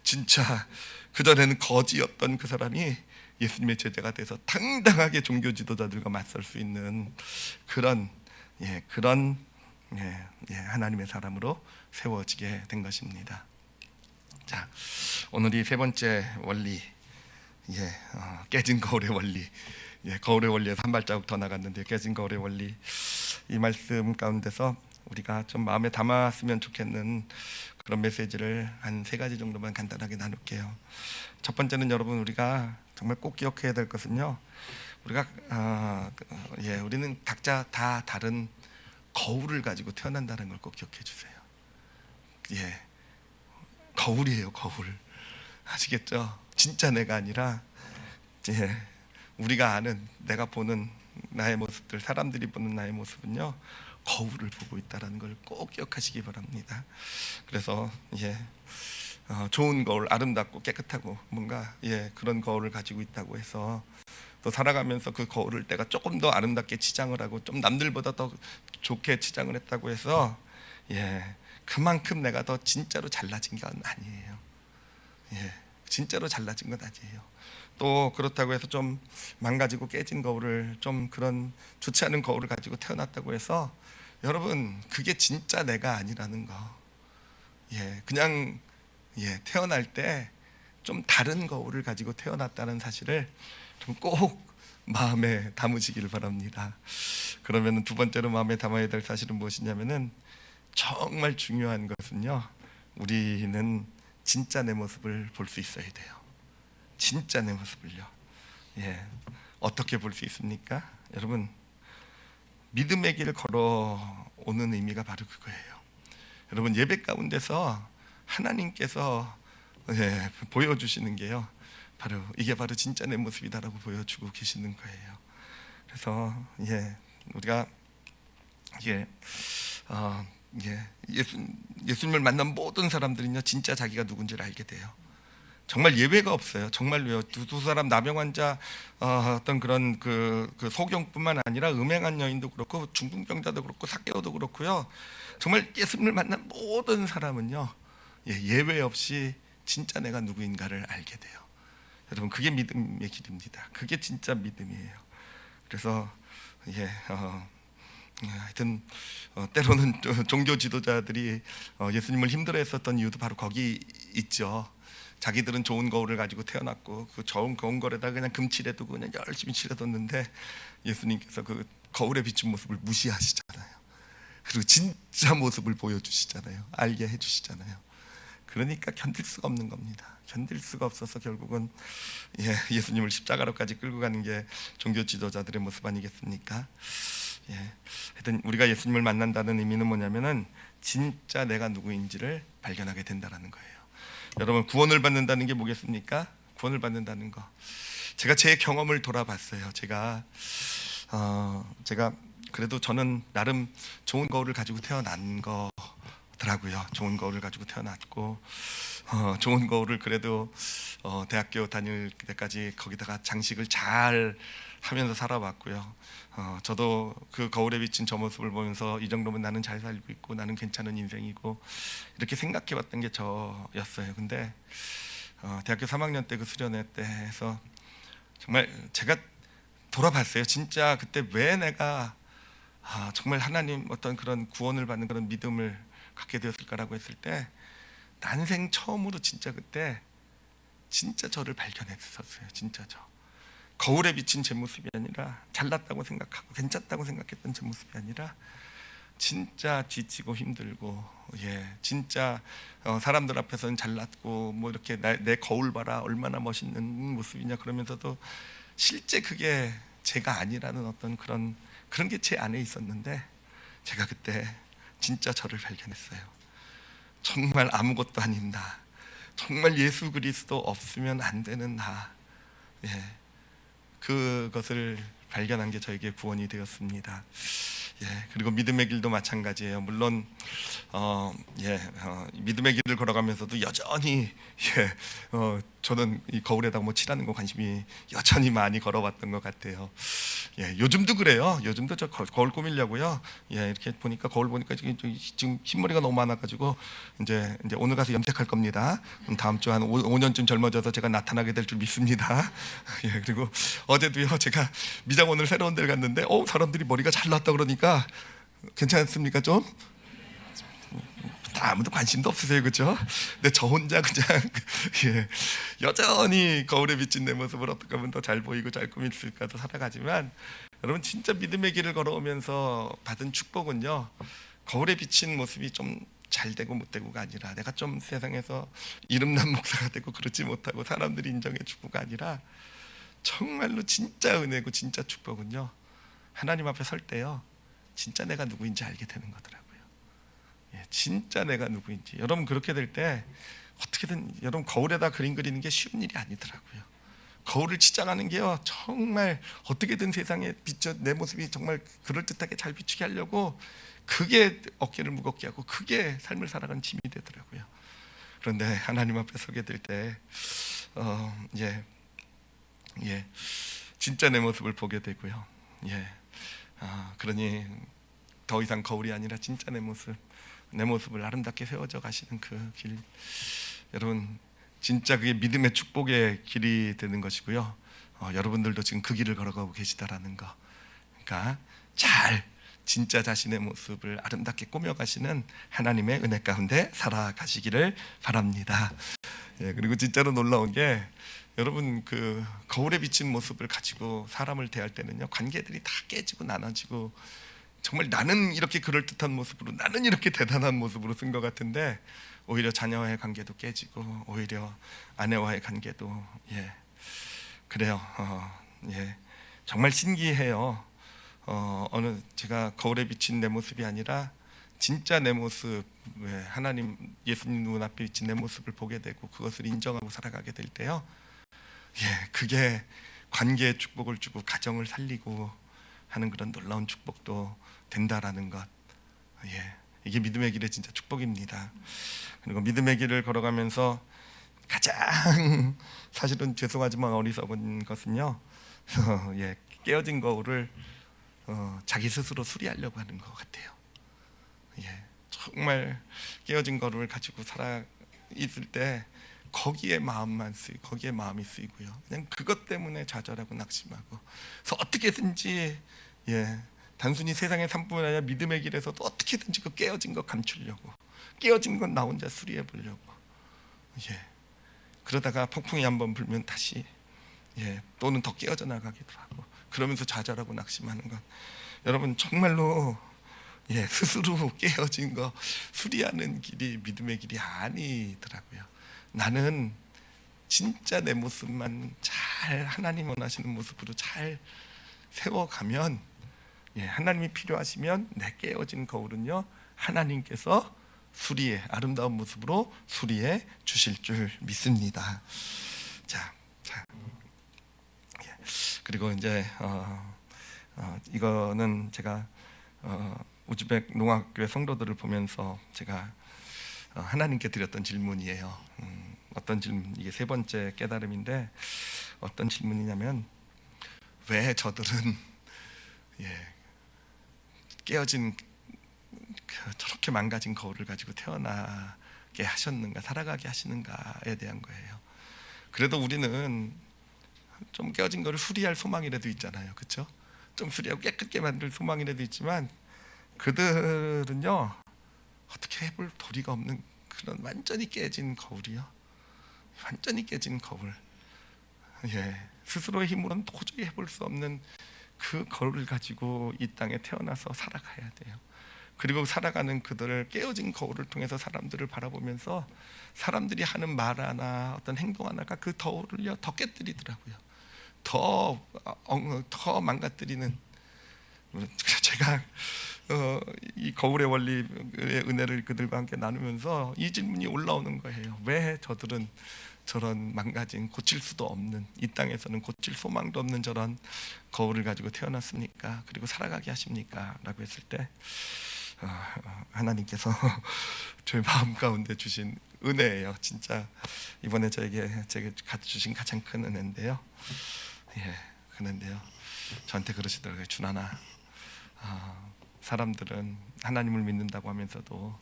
진짜 그전에는 거지였던 그 사람이 예수님의 제자가 돼서 당당하게 종교 지도자들과 맞설 수 있는 그런 하나님의 사람으로 세워지게 된 것입니다. 자, 오늘 이 세 번째 원리, 깨진 거울의 원리, 거울의 원리에서 한 발자국 더 나갔는데, 깨진 거울의 원리, 이 말씀 가운데서 우리가 좀 마음에 담았으면 좋겠는 그런 메시지를 한 세 가지 정도만 간단하게 나눌게요. 첫 번째는, 여러분, 우리가 정말 꼭 기억해야 될 것은요, 우리는 각자 다 다른 거울을 가지고 태어난다는 걸 꼭 기억해 주세요. 예, 거울이에요, 거울. 아시겠죠? 진짜 내가 아니라 우리가 아는, 내가 보는 나의 모습들, 사람들이 보는 나의 모습은요 거울을 보고 있다는 걸 꼭 기억하시기 바랍니다. 그래서 좋은 거울, 아름답고 깨끗하고 뭔가 그런 거울을 가지고 있다고 해서 또 살아가면서 그 거울을 내가 조금 더 아름답게 치장을 하고 좀 남들보다 더 좋게 치장을 했다고 해서 그만큼 내가 더 진짜로 잘나진 건 아니에요. 진짜로 잘나진 건 아니에요. 또 그렇다고 해서 좀 망가지고 깨진 거울을, 좀 그런 좋지 않은 거울을 가지고 태어났다고 해서, 여러분, 그게 진짜 내가 아니라는 거. 그냥 태어날 때 좀 다른 거울을 가지고 태어났다는 사실을 좀 꼭 마음에 담으시기를 바랍니다. 그러면 두 번째로 마음에 담아야 될 사실은 무엇이냐면은, 정말 중요한 것은요, 우리는 진짜 내 모습을 볼 수 있어야 돼요. 진짜 내 모습을요. 어떻게 볼 수 있습니까? 여러분, 믿음의 길을 걸어오는 의미가 바로 그거예요. 여러분, 예배 가운데서 하나님께서 보여주시는 게요, 이게 바로 진짜 내 모습이다라고 보여주고 계시는 거예요. 그래서 우리가 예수님을 만난 모든 사람들은요 진짜 자기가 누군지를 알게 돼요. 정말 예외가 없어요. 정말로요. 두 사람, 나병 환자, 어떤 그런 그 소경뿐만 아니라 음행한 여인도 그렇고 중풍병자도 그렇고 삭개오도 그렇고요. 정말 예수님을 만난 모든 사람은요 예외 없이 진짜 내가 누구인가를 알게 돼요. 여러분 그게 믿음의 길입니다. 그게 진짜 믿음이에요. 그래서 하여튼 때로는 종교 지도자들이 예수님을 힘들어했었던 이유도 바로 거기 있죠. 자기들은 좋은 거울을 가지고 태어났고 그 좋은 거울에다 그냥 금칠해 두고 그냥 열심히 칠해뒀는데 예수님께서 그 거울에 비친 모습을 무시하시잖아요. 그리고 진짜 모습을 보여주시잖아요. 알게 해주시잖아요. 그러니까 견딜 수가 없는 겁니다. 견딜 수가 없어서 결국은 예수님을 십자가로까지 끌고 가는 게 종교 지도자들의 모습 아니겠습니까? 하여튼 우리가 예수님을 만난다는 의미는 뭐냐면은 진짜 내가 누구인지를 발견하게 된다라는 거예요. 여러분 구원을 받는다는 게 뭐겠습니까? 구원을 받는다는 거. 제가 제 경험을 돌아봤어요. 제가 그래도 저는 나름 좋은 거울을 가지고 태어난 거더라고요. 좋은 거울을 가지고 태어났고 좋은 거울을 그래도 대학교 다닐 때까지 거기다가 장식을 잘 하면서 살아왔고요. 저도 그 거울에 비친 저 모습을 보면서 이 정도면 나는 잘 살고 있고 나는 괜찮은 인생이고 이렇게 생각해봤던 게 저였어요. 근데 대학교 3학년 때 그 수련회 때 해서 정말 제가 돌아봤어요. 진짜 그때 왜 내가 정말 하나님 어떤 그런 구원을 받는 그런 믿음을 갖게 되었을까라고 했을 때 난생 처음으로 진짜 그때 진짜 저를 발견했었어요. 진짜 저 거울에 비친 제 모습이 아니라 잘났다고 생각하고 괜찮다고 생각했던 제 모습이 아니라 진짜 지치고 힘들고 진짜 사람들 앞에서는 잘났고 뭐 이렇게 내 거울 봐라 얼마나 멋있는 모습이냐 그러면서도 실제 그게 제가 아니라는 어떤 그런 게 제 안에 있었는데 제가 그때 진짜 저를 발견했어요. 정말 아무것도 아닌 나, 정말 예수 그리스도 없으면 안 되는 나, 그것을 발견한 게 저에게 구원이 되었습니다. 그리고 믿음의 길도 마찬가지예요. 물론 믿음의 길을 걸어가면서도 여전히 저는 이 거울에다가 뭐 칠하는 거 관심이 여전히 많이 걸어왔던 것 같아요. 요즘도 그래요. 요즘도 저 거울 꾸미려고요. 이렇게 보니까 거울 보니까 지금 흰머리가 너무 많아가지고 이제 오늘 가서 염색할 겁니다. 다음 주 한 5년쯤 젊어져서 제가 나타나게 될 줄 믿습니다. 그리고 어제도요. 제가 미장원을 새로운 데를 갔는데 사람들이 머리가 잘 났다 그러니까 괜찮습니까 좀? 아무도 관심도 없으세요, 그렇죠? 근데 저 혼자 그냥 여전히 거울에 비친 내 모습을 어떻게 하면 더 잘 보이고 잘 꾸밀 수 있을까 살아가지만 여러분 진짜 믿음의 길을 걸어오면서 받은 축복은요 거울에 비친 모습이 좀 잘 되고 못 되고가 아니라 내가 좀 세상에서 이름난 목사가 되고 그렇지 못하고 사람들이 인정해주고가 아니라 정말로 진짜 은혜고 진짜 축복은요 하나님 앞에 설 때요 진짜 내가 누구인지 알게 되는 거더라고요. 진짜 내가 누구인지. 여러분 그렇게 될 때 어떻게든 여러분 거울에다 그림 그리는 게 쉬운 일이 아니더라고요. 거울을 치장하는 게요 정말 어떻게든 세상에 비춰 내 모습이 정말 그럴듯하게 잘 비추게 하려고 그게 어깨를 무겁게 하고 그게 삶을 살아가는 짐이 되더라고요. 그런데 하나님 앞에 서게 될 때 진짜 내 모습을 보게 되고요. 그러니 더 이상 거울이 아니라 진짜 내 모습을 아름답게 세워져 가시는 그 길, 여러분 진짜 그게 믿음의 축복의 길이 되는 것이고요. 여러분들도 지금 그 길을 걸어가고 계시다라는 거. 그러니까 진짜 자신의 모습을 아름답게 꾸며가시는 하나님의 은혜 가운데 살아가시기를 바랍니다. 그리고 진짜로 놀라운 게 여러분 그 거울에 비친 모습을 가지고 사람을 대할 때는요 관계들이 다 깨지고 나눠지고 정말 나는 이렇게 그럴듯한 모습으로 나는 이렇게 대단한 모습으로 쓴 것 같은데 오히려 자녀와의 관계도 깨지고 오히려 아내와의 관계도 그래요. 정말 신기해요. 제가 거울에 비친 내 모습이 아니라 진짜 내 모습, 하나님 예수님 눈앞에 비친 내 모습을 보게 되고 그것을 인정하고 살아가게 될 때요. 그게 관계에 축복을 주고 가정을 살리고 하는 그런 놀라운 축복도 된다라는 것. 이게 믿음의 길의 진짜 축복입니다. 그리고 믿음의 길을 걸어가면서 가장 사실은 죄송하지만 어리석은 것은요. 깨어진 거울을 자기 스스로 수리하려고 하는 것 같아요. 정말 깨어진 거울을 가지고 살아 있을 때 거기에 마음만 쓰이고 거기에 마음이 쓰이고요. 그냥 그것 때문에 좌절하고 낙심하고. 그래서 어떻게든지 단순히 세상의 삶뿐만 아니라 믿음의 길에서도 어떻게든지 그 깨어진 거 감추려고, 깨어진 건 나 혼자 수리해 보려고. 그러다가 폭풍이 한번 불면 다시 또는 더 깨어져 나가기도 하고, 그러면서 좌절하고 낙심하는 것, 여러분 정말로 스스로 깨어진 거 수리하는 길이 믿음의 길이 아니더라고요. 나는 진짜 내 모습만 잘 하나님 원하시는 모습으로 잘 세워가면, 하나님이 필요하시면 내 깨어진 거울은요 하나님께서 수리해, 아름다운 모습으로 수리해 주실 줄 믿습니다. 자, 그리고 이제 이거는 제가 우즈벡 농학교의 성도들을 보면서 제가 하나님께 드렸던 질문이에요. 어떤 질문, 이게 세 번째 깨달음인데 어떤 질문이냐면, 왜 저들은 깨어진 저렇게 망가진 거울을 가지고 태어나게 하셨는가, 살아가게 하시는가에 대한 거예요. 그래도 우리는 좀 깨어진 거를 수리할 소망이라도 있잖아요, 그렇죠? 좀 수리하고 깨끗게 만들 소망이라도 있지만, 그들은요 어떻게 해볼 도리가 없는 그런 완전히 깨진 거울이요, 완전히 깨진 거울, 스스로의 힘으로는 도저히 해볼 수 없는 그 거울을 가지고 이 땅에 태어나서 살아가야 돼요. 그리고 살아가는 그들을, 깨어진 거울을 통해서 사람들을 바라보면서 사람들이 하는 말 하나, 어떤 행동 하나가 그 거울을요 더 깨뜨리더라고요. 더 망가뜨리는. 제가 이 거울의 원리의 은혜를 그들과 함께 나누면서 이 질문이 올라오는 거예요. 왜 저들은 저런 망가진, 고칠 수도 없는, 이 땅에서는 고칠 소망도 없는 저런 거울을 가지고 태어났습니까? 그리고 살아가게 하십니까? 라고 했을 때 하나님께서 저의 마음 가운데 주신 은혜예요. 진짜 이번에 제가 주신 가장 큰 은혜인데요. 그런데요, 저한테 그러시더라고요. 준하나, 사람들은 하나님을 믿는다고 하면서도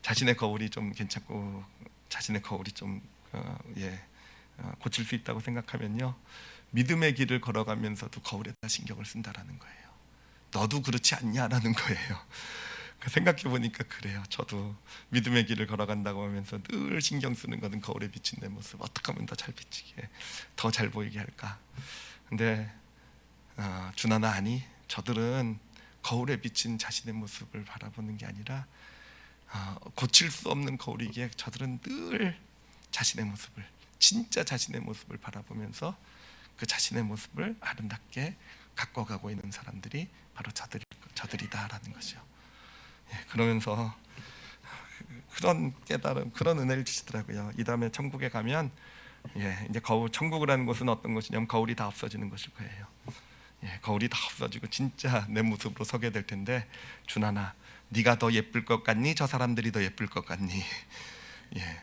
자신의 거울이 좀 괜찮고 자신의 거울이 좀 고칠 수 있다고 생각하면요, 믿음의 길을 걸어가면서도 거울에다 신경을 쓴다라는 거예요. 너도 그렇지 않냐라는 거예요. 생각해 보니까 그래요. 저도 믿음의 길을 걸어간다고 하면서 늘 신경 쓰는 것은 거울에 비친 내 모습, 어떻게 하면 더 잘 비치게, 더 잘 보이게 할까. 근데 준하나, 아니, 저들은 거울에 비친 자신의 모습을 바라보는 게 아니라 고칠 수 없는 거울이기에 저들은 늘 자신의 모습을, 진짜 자신의 모습을 바라보면서 그 자신의 모습을 아름답게 가꿔가고 있는 사람들이 바로 저들이다라는 것이요. 그러면서 그런 깨달음, 그런 은혜를 주시더라고요. 이 다음에 천국에 가면 이제 천국이라는 곳은 어떤 곳이냐면 거울이 다 없어지는 것일 거예요. 거울이 다 없어지고 진짜 내 모습으로 서게 될 텐데, 준하나, 네가 더 예쁠 것 같니? 저 사람들이 더 예쁠 것 같니?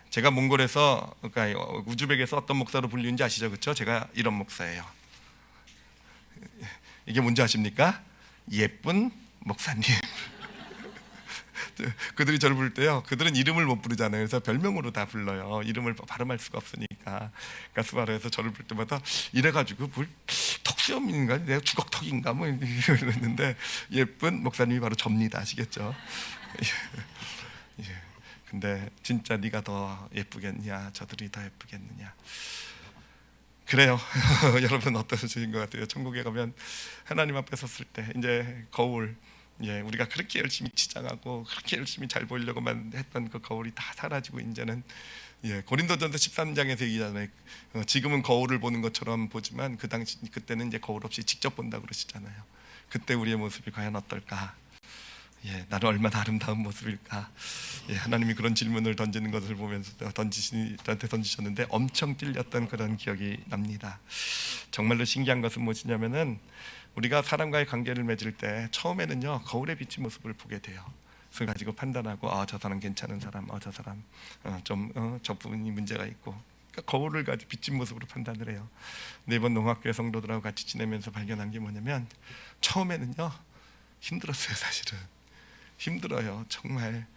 제가 몽골에서, 그러니까 우즈벡에서 어떤 목사로 불리는지 아시죠? 그렇죠? 제가 이런 목사예요. 이게 뭔지 아십니까? 예쁜 목사님. 그들이 저를 부를 때요, 그들은 이름을 못 부르잖아요. 그래서 별명으로 다 불러요. 이름을 발음할 수가 없으니까. 가스바라에서 저를 부를 때마다 이래가지고 뭘 턱수염인가, 내가 주걱턱인가 뭐 이랬는데, 예쁜 목사님이 바로 접니다. 아시겠죠? 근데 진짜 네가 더 예쁘겠냐, 저들이 더 예쁘겠느냐. 그래요. 여러분 어떠신 것 같아요? 천국에 가면 하나님 앞에 섰을 때 이제 거울, 우리가 그렇게 열심히 치장하고 그렇게 열심히 잘 보이려고만 했던 그 거울이 다 사라지고, 이제는 고린도전서 13장에서 얘기잖아요. 지금은 거울을 보는 것처럼 보지만 그때는 이제 거울 없이 직접 본다 그러시잖아요. 그때 우리의 모습이 과연 어떨까? 나는 얼마나 아름다운 모습일까? 하나님이 그런 질문을 던지는 것을 보면서 저한테 던지셨는데 엄청 찔렸던 그런 기억이 납니다. 정말로 신기한 것은 무엇이냐면은, 우리가 사람과의 관계를 맺을 때 처음에는요 거울에 비친 모습을 보게 돼요. 그걸 가지고 판단하고, 저 사람 괜찮은 사람, 저 사람 저 부분이 문제가 있고, 그러니까 거울을 가지고 비친 모습으로 판단을 해요. 근데 이번 농학교의 성도들하고 같이 지내면서 발견한 게 뭐냐면, 처음에는요 힘들었어요. 사실은 힘들어요. 정말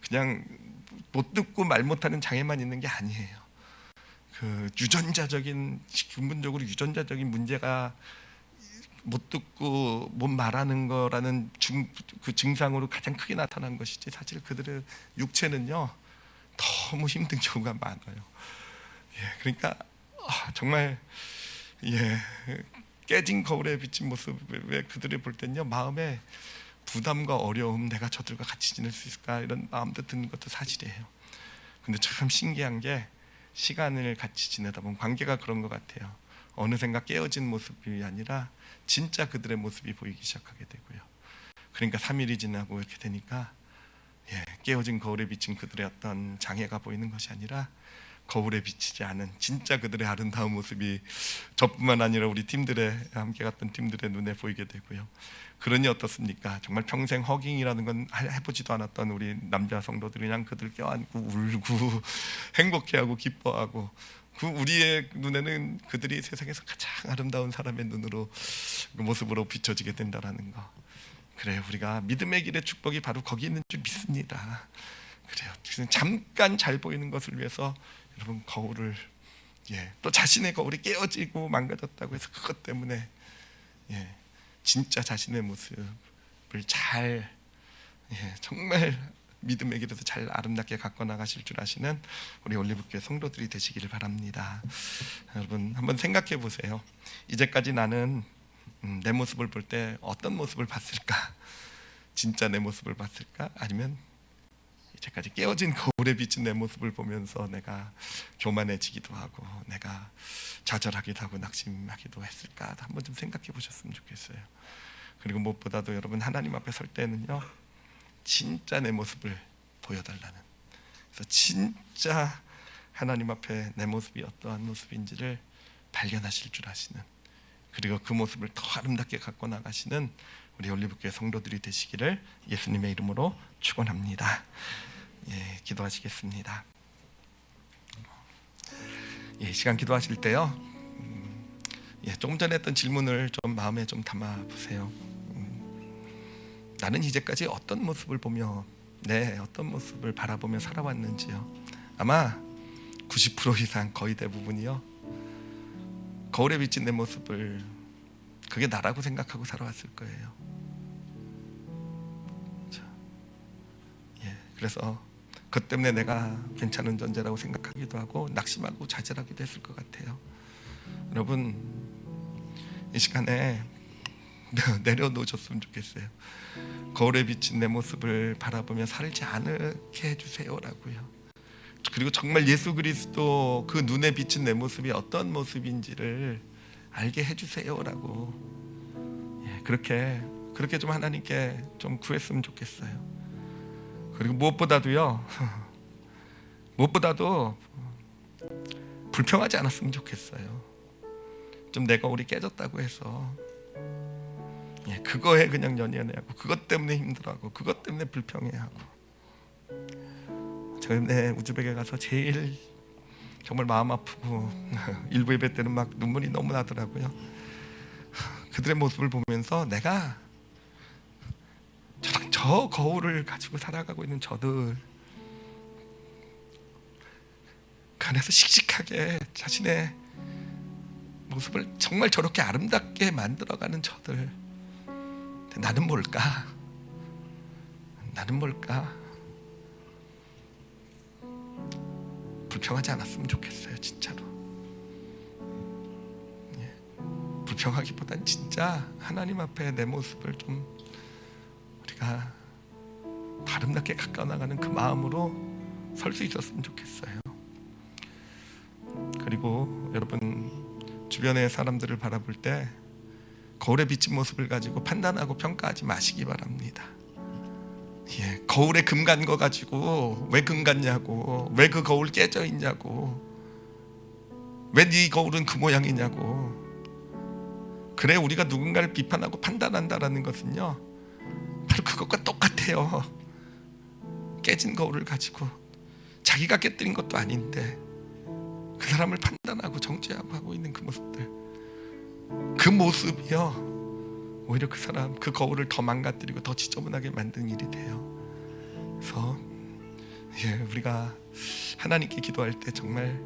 그냥 못 듣고 말 못하는 장애만 있는 게 아니에요. 그 유전자적인, 근본적으로 유전자적인 문제가 못 듣고 못 말하는 거라는 그 증상으로 가장 크게 나타난 것이지, 사실 그들의 육체는요 너무 힘든 경우가 많아요. 그러니까 정말 깨진 거울에 비친 모습에 그들을 볼 때는요 마음에 부담과 어려움, 내가 저들과 같이 지낼 수 있을까 이런 마음도 드는 것도 사실이에요. 근데 참 신기한 게, 시간을 같이 지내다 보면 관계가 그런 것 같아요. 어느샌가 깨어진 모습이 아니라 진짜 그들의 모습이 보이기 시작하게 되고요. 그러니까 3일이 지나고 이렇게 되니까 깨어진 거울에 비친 그들의 어떤 장애가 보이는 것이 아니라 거울에 비치지 않은 진짜 그들의 아름다운 모습이 저뿐만 아니라 우리 팀들의, 함께 갔던 팀들의 눈에 보이게 되고요. 그러니 어떻습니까? 정말 평생 허깅이라는 건 해보지도 않았던 우리 남자 성도들이 그냥 그들 껴안고 울고 행복해하고 기뻐하고, 그 우리의 눈에는 그들이 세상에서 가장 아름다운 사람의 눈으로, 그 모습으로 비춰지게 된다라는 거. 그래요, 우리가 믿음의 길의 축복이 바로 거기 있는 줄 믿습니다. 그래요, 잠깐 잘 보이는 것을 위해서 여러분 거울을, 또 자신의 거울이 깨어지고 망가졌다고 해서 그것 때문에 진짜 자신의 모습을 잘, 정말 믿음의 길에서 잘 아름답게 갖고 나가실 줄 아시는 우리 올리브교회 성도들이 되시기를 바랍니다. 여러분 한번 생각해 보세요. 이제까지 나는 내 모습을 볼 때 어떤 모습을 봤을까? 진짜 내 모습을 봤을까? 아니면 이제까지 깨어진 거울에 비친 내 모습을 보면서 내가 교만해지기도 하고 내가 좌절하기도 하고 낙심하기도 했을까? 한번 좀 생각해 보셨으면 좋겠어요. 그리고 무엇보다도 여러분 하나님 앞에 설 때는요 진짜 내 모습을 보여달라는, 그래서 진짜 하나님 앞에 내 모습이 어떠한 모습인지를 발견하실 줄 아시는, 그리고 그 모습을 더 아름답게 갖고 나가시는 우리 올리브교회 성도들이 되시기를 예수님의 이름으로 축원합니다. 기도하시겠습니다. 시간 기도하실 때요 조금 전에 했던 질문을 좀 마음에 좀 담아 보세요. 나는 이제까지 어떤 모습을 보며 어떤 모습을 바라보며 살아왔는지요. 아마 90% 이상, 거의 대부분이요 거울에 비친 내 모습을 그게 나라고 생각하고 살아왔을 거예요. 그래서 그것 때문에 내가 괜찮은 존재라고 생각하기도 하고 낙심하고 좌절하기도 했을 것 같아요. 여러분 이 시간에 내려놓으셨으면 좋겠어요. 거울에 비친 내 모습을 바라보며 살지 않게 해주세요라고요. 그리고 정말 예수 그리스도 그 눈에 비친 내 모습이 어떤 모습인지를 알게 해주세요라고 그렇게 좀 하나님께 좀 구했으면 좋겠어요. 그리고 무엇보다도 불평하지 않았으면 좋겠어요. 좀 내 거울이 깨졌다고 해서 그거에 그냥 연연해하고 그것 때문에 힘들어하고 그것 때문에 불평해하고. 저번에 우즈벡에 가서 제일 정말 마음 아프고 일부 예배 때는 막 눈물이 너무 나더라고요. 그들의 모습을 보면서 내가 저 거울을 가지고 살아가고 있는 저들, 그 안에서 씩씩하게 자신의 모습을 정말 저렇게 아름답게 만들어가는 저들, 나는 뭘까? 불평하지 않았으면 좋겠어요. 진짜로 불평하기보단 진짜 하나님 앞에 내 모습을 좀 우리가 아름답게 가까워 나가는 그 마음으로 설 수 있었으면 좋겠어요. 그리고 여러분 주변의 사람들을 바라볼 때 거울에 비친 모습을 가지고 판단하고 평가하지 마시기 바랍니다. 거울에 금 간 거 가지고 왜 금 같냐고, 왜 그 거울 깨져 있냐고, 왜 네 거울은 그 모양이냐고. 그래, 우리가 누군가를 비판하고 판단한다라는 것은요 바로 그것과 똑같아요. 깨진 거울을 가지고 자기가 깨뜨린 것도 아닌데 그 사람을 판단하고 정죄하고 하고 있는 그 모습들, 그 모습이요 오히려 그 사람, 그 거울을 더 망가뜨리고 더 지저분하게 만든 일이 돼요. 그래서 우리가 하나님께 기도할 때 정말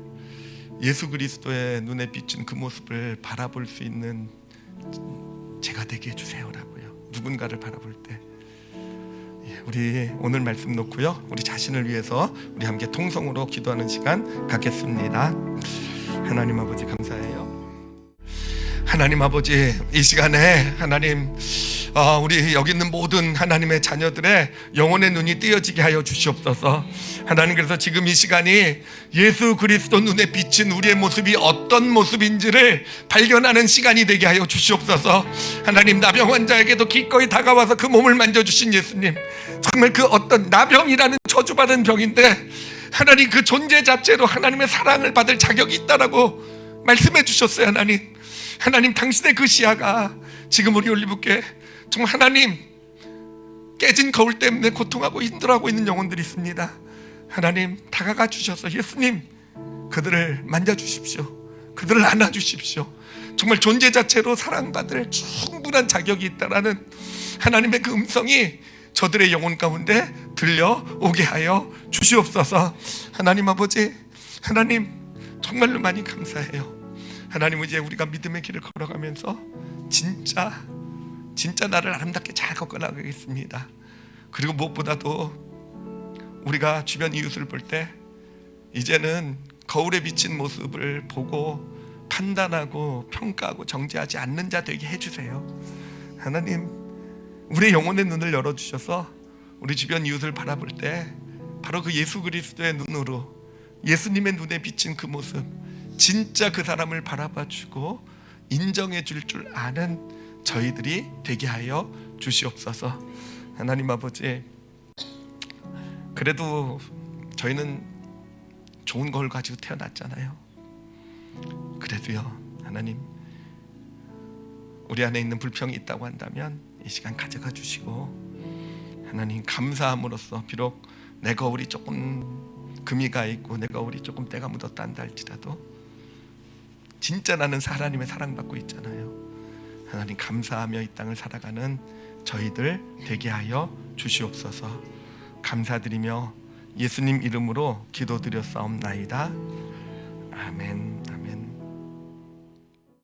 예수 그리스도의 눈에 비춘 그 모습을 바라볼 수 있는 제가 되게 해주세요라고요. 누군가를 바라볼 때 우리 오늘 말씀 놓고요, 우리 자신을 위해서 우리 함께 통성으로 기도하는 시간 갖겠습니다. 하나님 아버지 감사해요. 하나님 아버지, 이 시간에 하나님 우리 여기 있는 모든 하나님의 자녀들의 영혼의 눈이 띄어지게 하여 주시옵소서. 하나님, 그래서 지금 이 시간이 예수 그리스도 눈에 비친 우리의 모습이 어떤 모습인지를 발견하는 시간이 되게 하여 주시옵소서. 하나님, 나병 환자에게도 기꺼이 다가와서 그 몸을 만져주신 예수님, 정말 그 어떤 나병이라는 저주받은 병인데 하나님 그 존재 자체로 하나님의 사랑을 받을 자격이 있다라고 말씀해 주셨어요. 하나님, 당신의 그 시야가 지금 우리 올리브교회 정말 하나님 깨진 거울 때문에 고통하고 힘들어하고 있는 영혼들이 있습니다. 하나님, 다가가 주셔서 예수님 그들을 만져주십시오. 그들을 안아주십시오. 정말 존재 자체로 사랑받을 충분한 자격이 있다라는 하나님의 그 음성이 저들의 영혼 가운데 들려오게 하여 주시옵소서. 하나님 아버지, 하나님 정말로 많이 감사해요. 하나님, 이제 우리가 믿음의 길을 걸어가면서 진짜 나를 아름답게 잘 걷어나가겠습니다. 그리고 무엇보다도 우리가 주변 이웃을 볼 때 이제는 거울에 비친 모습을 보고 판단하고 평가하고 정죄하지 않는 자 되게 해주세요. 하나님, 우리의 영혼의 눈을 열어주셔서 우리 주변 이웃을 바라볼 때 바로 그 예수 그리스도의 눈으로, 예수님의 눈에 비친 그 모습, 진짜 그 사람을 바라봐주고 인정해 줄 아는 저희들이 되게 하여 주시옵소서. 하나님 아버지, 그래도 저희는 좋은 걸 가지고 태어났잖아요. 그래도요, 하나님, 우리 안에 있는 불평이 있다고 한다면 이 시간 가져가 주시고, 하나님 감사함으로써 비록 내 거울이 조금 금이 가 있고 내 거울이 조금 때가 묻었다 한다 할지라도 진짜 나는 하나님의 사랑받고 있잖아요. 하나님, 감사하며 이 땅을 살아가는 저희들 되게 하여 주시옵소서. 감사드리며 예수님 이름으로 기도드렸사옵나이다. 아멘.